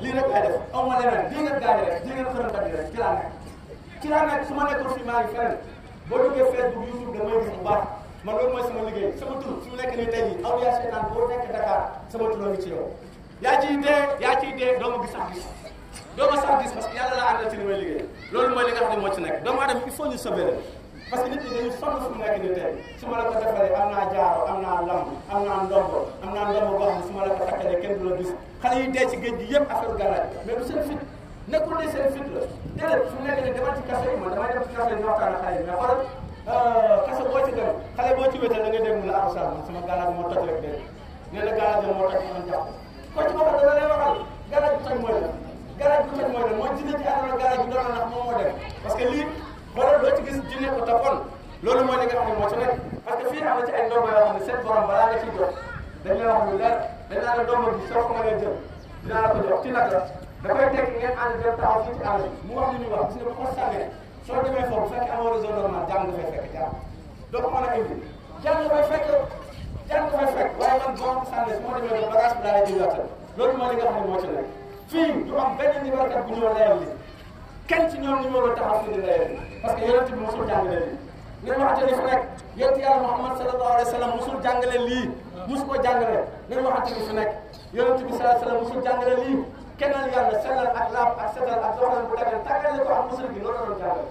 lii rek lay def aw ma leneen lii ngeen gaañ rek lii ngeen xërëmkat yi rek ci laa nekk su ma nekkul fii maa ngi feneen boo duggee Facebook YouTube da ngay gis bu baax man loolu mooy sama liggéey sama tur su mu nekk nii tey jii Awliya Seytaan boo nekk Dakar sama tur la ngi ci yow yaa ciy dee doo ma gis sax gis doo ma sax gis parce que yàlla la àndal ci li may liggéey loolu mooy li nga xam ne moo ci nekk doomu aadama il faut ñu sauver leen parce que nit ñi dañu sonn fu mu nekk nii tey su ma la ko defalee am naa jaaro am naa lamb am naa ndombo boo xam ne su ma la ko takkalee kenn du la gis xale yi dee ci géej gi yëpp affaire galaaj mais du seen fit nekkul ne seen fit la déedéet su nekk ne demal ci kaso yi man damay dem ci kaso yi ñu waxtaan ak xale yi mais xoolal kaso boo ci dem xale boo ci wétal da nga dégg mu la aw man sama galaaj moo toj rek dégg nee na galaaj moo toj man jàpp ko ci boppam dana lay waxal galaaj bu toj mooy la galaaj bu toj mooy la mooy dina ci àdduna galaaj bi doon na ndax moom moo dem parce que lii xoolal doo ci gis jinne ko toppoon loolu mooy li nga xam ne moo ci nekk parce que fii am na ci ay ndombo yoo xam ne seen borom balaa nga ciy jox dañ lay wax lu leer dañ naan la ndombo bi soo ko mënee jël dinaa la ko jox ci nag la da koy tekki ngeen ànd dem taxaw fii ci àll bi mu wax li ñuy wax gis nga bu ko sànnee soo demee foofu bu fekkee amoo réseau normal jàmm nga fay fekk jàmm doo ko mën a indi jàmm nga fay fekk waaye man boo ko sànnee su ma demee ba bagage bi daal di jël loolu mooy li nga xam ne moo ci nekk fii du am benn numérokat bu ñëw layal li kenn ci ñoom numéro taxaw fii di layal li parce que yonent bi mosul jàngale lii ngeen waxante ni fi nekk yonent yàlla Muhammad sallallahu alayhi wa sallam mosul jàngale lii mosu ko jàngale ngeen waxante ni fi nekk yonent bi sallallahu alayhi wa sallam mosul jàngale lii kennal yàlla sellal ak laab ak setal ak doxalin bu dagal tàggale ko ak musul gi loolu la doon jàngale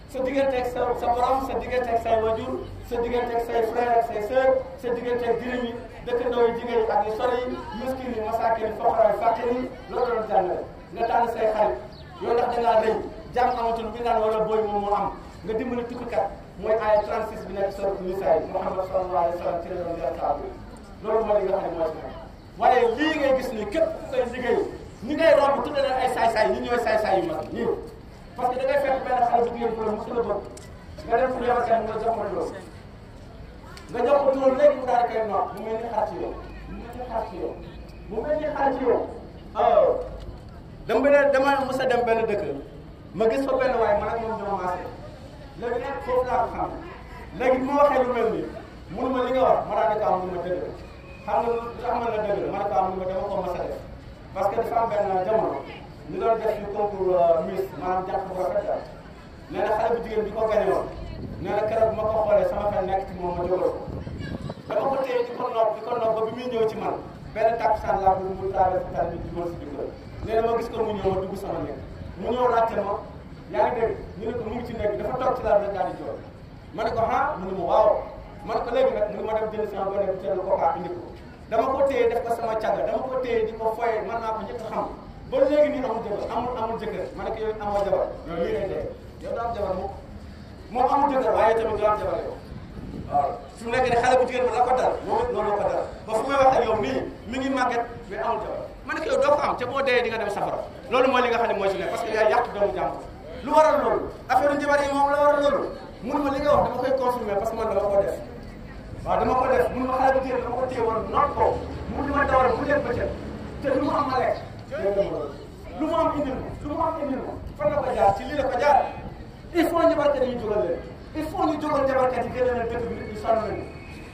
sa digganteeg sa borom sa digganteeg say wajur sa digganteeg say frère ak say sœur sa digganteeg jirim yi dëkkandoo yi jigéen yi ak yu sori yi miskin yi masaakin yi foqara yi fàqir yi loolu la doon jàngale nga tànn say xarit yow ndax da ngaa rëy jàmm amatul bi naan wala booy moom moo am nga dimbali tukkikat mooy aaya 36 bi nekk sourate Nisaa yi Muhammad sallallahu alayhi wa sallam ci la doon yor saabu loolu mooy li nga xam ne moo ci nekk waaye lii ngay gis ni képp ku koy liggéey ñi ngay romb tudde leen ay saay-saay ñi ñooy saay-saay yu mag ñii parce que da ngay fekk benn xale bu jigéen bu la mosu la bëgg nga dem fu yabakat nga jox ko loolu nga jox ko turam léegi mu daal di koy noot mu mel ni xar ci yow mu mel ni xar ci yow dama mos a dem benn dëkk ma gis fa benn waaye man ak moom ñoo maase léegi nag foofu laa ko xam léegi bi ma waxee lu mel nii mënu ma li nga wax ma daal di ko am lu ma dëgg xam nga lu tax man la dëgg ma ne ko am lu ma dama ko mas a def parce que dafa am benn jamono ñu doon def yu concours Miss maanaam jàpp bu rafet daal nee na xale bu jigéen bi ko gagné woon nee na keroog ma ko xoolee sama xel nekk ci moom ma jógal ko dama ko téye di ko nopp ba bi muy ñëw ci man benn takkusaan laa bëgg mu traversé tal bi di ma si dugg nee na ma gis ko mu ñëw ma dugg sama nekk mu ñëw laajte ma yaa ngi dégg ñu ne ko mu ngi ci nekk dafa toog ci laal rek daal di jooy ma ne ko ah mu ne ma waaw ma ne ko léegi nag mu ne ma dem jënd sama benn butéelu Coca indi ko dama ko téye def ko sama càgg dama ko téye di ko foyee man naa ko njëkk a xam ba léegi nii amul jëkkër ma ne ko yow amoo jabar yow lii lay dee yow doo am jabar moom amul jëkkër waaye tamit doo am jabar yow waaw fi mu nekk ne xale bu jigéen ba la ko dal moom it loolu la ko dal ba fu may wax ak yow nii mi ngi màgget mais amul jabar ma ne ko yow doo ko am te boo dee di nga dem safara loolu mooy li nga xam ne mooy ci nekk parce que yaa yàq doomu jàmbur lu waral loolu affaire njabar yi moom la waral loolu mun ma li nga wax dama koy confirmer parce que man dama ko def waaw dama ko def mun ma xale bu jigéen dama ko téye woon noot ko mun ma dawal bu leen bëccëg te lu mu am ma lekk lu mu am indil ma fan la ko jaar ci lii la ko jaar il faut njabarkat yi ñu jógal leen il faut ñu jógal njabarkat yi gën a leen dëkk bi nit ñi sonn nañu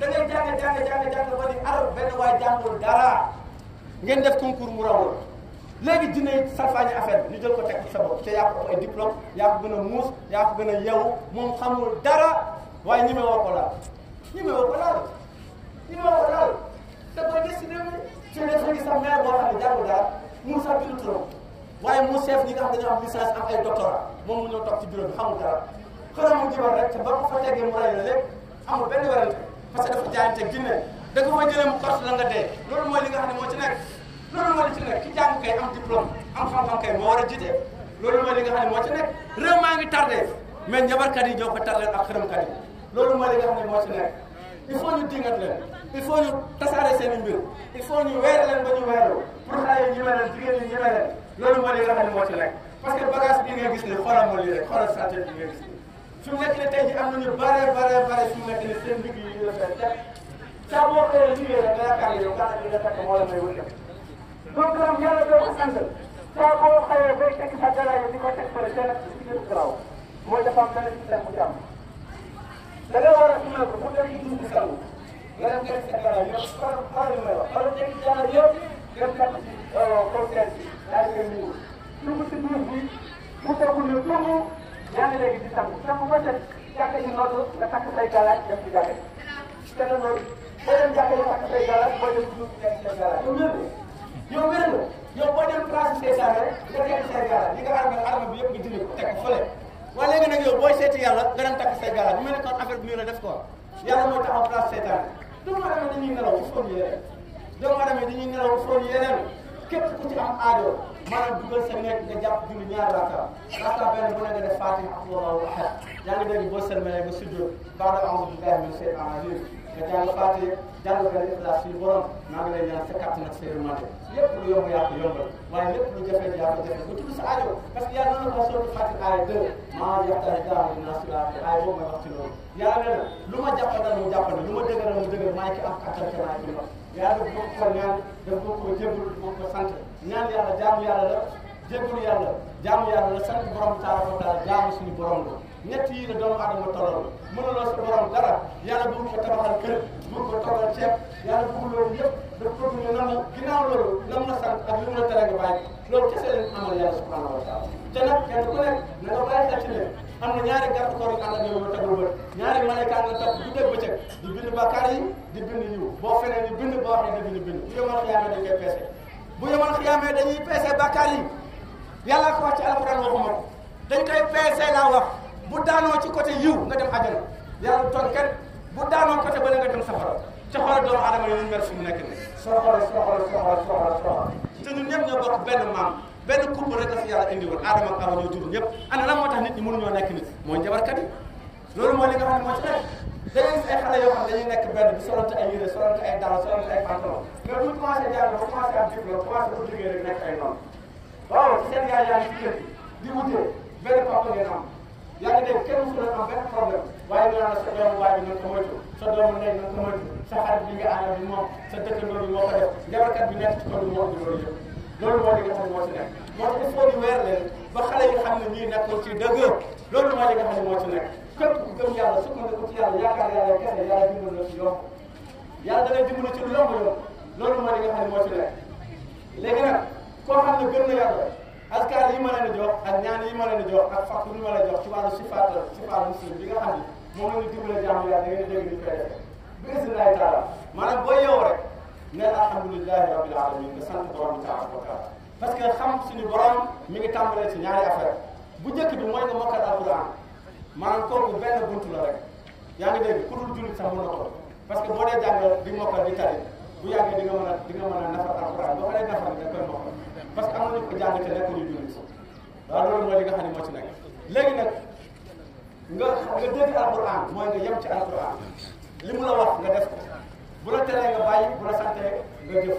da ngay jàng ba ni ar benn waay jàngul dara ngeen def concours mu rawul léegi dina salfaañi affaire bi ñu jël ko teg ci sa bopp te yaa ko ay diplôme yaa ko gën a muus yaa ko gën a yeewu moom xamul dara waaye ñi may woo ko laal te booy décidé fi mu ne fa gis sax maire boo xam ne jàngul dara mun sax bindu turam waaye mu chef ñi nga xam dañoo am licence am ay doctorat moom mu ñëw toog ci bureau bi xamul dara xanaa mu jibar rek te ba ko fa tegee mu rey la lépp amul benn werante parce que dafa jaayante ginne da nga fa jëlee mu kort la nga dee loolu mooy li nga xam ne moo ci nekk loolu mooy li ci nekk ki jàng kay am diplôme am xam-xam kay moo war a jiite loolu mooy li nga xam ne moo ci nekk réew maa ngi tardé mais njabarkat yi ñoo ko tardé ak xërëmkat yi loolu mooy li nga xam ne moo ci nekk il faut ñu dingat leen il faut ñu tasaare seen i mbir il faut ñu weer leen ba ñu weeroo pour xale yi ñeme leen jigéen ñi ñeme leen loolu mooy li nga xam ne moo ci nekk parce que bagage bi nga gis ne xoolal ma lii rek xoolal santé bi nga gis ne fi mu nekk ne tey jii am nañu bare fi mu nekk ne seen ligg yi ñu defee teg saa boo xëyee liggéey rek nga yaakaar ne yow gànnaar bi nga fekk moo la may wënde donc nag yàlla doo ko sant saa boo xëyee bay teg sa dara yi di ko teg fële seen ci gën garaaw mooy dafa am benn système bu jàmm da nga war a sumal ko bu dem ci dugub sangu nga dem teg sa dara yëpp xoolal li may wax xoolal teg sa dara yëpp dem teg conseil bi daal di nuyu dugg si biir bi bu fekkul ne dugg yaa ngi léegi di sangu ba set jàkka yi nodd nga takk say galaaj dem ci jàkka yi te ne loolu boo dem jàkka yi takk say galaaj boo dem dugg nekk say galaaj yow wér nga yow boo dem place seytaane nga tekk say galaaj li nga arme bi yëpp nga dindi ko teg ko fële waaye léegi nag yow booy seeti yàlla nga dem takk say galaaj bu mel ne kon affaire bi nii la def quoi yàlla mooy taxaw place seytaane doomu aadama dañuy nelaw ci foon yeneen doomu aadama dañuy nelaw ci foon yeneen képp ku ci am aajo maanaam dugal sa nekk nga jàpp julli ñaar raaka benn bu ne nga def Fatiha ak Allahu ahad yaa ngi dégg boo sëlmalee nga sujjóot ba'da a'uuzu billahi mina shaytaani rajiim nga jàng Fatiha jàng benn Ixlaas suñu borom maa ngi lay ñaan sa kàttan ak sa yërmande lépp lu yomb yaa ko yombal waaye lépp lu jafe yaa ko jafe bu tudd sa aajo parce que yàlla noonu la ko sotti Fatiha aaya 2 maa yaxtaaju linnaasi aaya boobu may wax ci loolu yàlla nee na lu ma jàppandal mu jàppandi lu ma dëgëral mu dëgër maay ki am kàttan te maay ki ndox yàlla daf bokk ko ñaan daf bokk ko jébbal bokk ko sant ñaan yàlla jaamu yàlla la jébbalu yàlla jaamu yàlla la sant borom taala wa taala jaamu suñu borom la ñett yii la doomu aadama tolloon mënuloo sa borom dara yàlla bëgg ko tabaxal kër bëgg ko toggal ceeb yàlla bëgg loolu yëpp daf bëgg ñu nam ginnaaw loolu nam na sant ak li mu la tere nga bàyyi loolu kese leen amal yàlla subhanahu wa taala te nag kenn ku nekk na nga bàyyi xel ci ne am na ñaari gàtt koor yu ànd ak yow yoo tegul bët ñaari malayka nga topp bu dégg bëccëg di bind bakkaar yi di bind yiw boo fenee ni bind boo waxee dëgg ni bind bu yomal xiyaamee dañ koy peese bu yomal xiyaamee dañuy peese bakkaar yi yàlla ko wax ci alquran waxuma ko dañ koy peese laa wax bu daanoo ci côté yiw nga dem àjjana yàlla toog kenn bu daanoo côté ba nga dem safara te xoolal doomu aadama yi ñu mel fi mu nekk nii soo xoolee te ñun ñëpp ñoo bokk benn maam benn couple rek la fi yàlla indi woon Adama ak Awa ñoo jur ñëpp ana lan moo tax nit ñi mënuñoo nekk nit mooy njabarkat yi loolu mooy li nga xam ne moo ci nekk dañuy gis ay xale yoo xam dañuy nekk benn bi solante ay yére solante ay dàll solante ay pantalon mais bu ñu commencé jàng ba commencé am diplôme commencé bu liggéey rek nekk ay noonu waaw ci seen yaay yaa ngi ci kër gi di wutee benn papa ngeen am yaa ngi dégg kenn musul am benn problème waaye ñu naan sa doomu baay bi na ko moytu sa doomu ndey na ko moytu sa xarit bi nga àndal bi moom sa dëkkandoo bi moo ko def njabarkat bi nekk ci kaw moo di loolu yëpp loolu moo li nga xam ne moo ci nekk moo tax il faut ñu weer leen ba xale yi xam ne ñii nekkul ci dëgg loolu mooy li nga xam ne moo ci nekk képp ku gëm yàlla sukkandiku ci yàlla yaakaar yàlla kese yàlla dimbali na ci yomb yàlla da lay dimbali ci lu yomb yomb loolu mooy li nga xam ne moo ci nekk léegi nag koo xam ne gëm na yàlla askar yi ma leen di jox ak ñaan yi ma leen di jox ak fakk yi ma leen jox ci wàllu sifaat muslim bi nga xam ne moom la ñu dimbale jaamu yàlla da ngeen dégg ni koy defee bi isnillahi taala maanaam boo yow rek ne alhamdulilahi rabbil alamin nga sant borom bi taala wa taala parce que xam suñu borom mi ngi tàmbalee ci ñaari affaire bu njëkk bi mooy nga mokkal alquran maanaam kooku benn buntu la rek yaa ngi dégg ku dul jullit sax mën na ko parce que boo dee jàng di mokkal di tari bu yàggee di nga mën a nafar alquran boo ko dee nafar da koy mokkal parce que am na ñu ko jàng te nekkuñu jullit waaw loolu mooy li nga xam ne moo ci nekk léegi nag nga dégg alquran mooy nga yem ci alquran li mu la wax nga def ko bu la teree nga bàyyi bu la santee nga jëf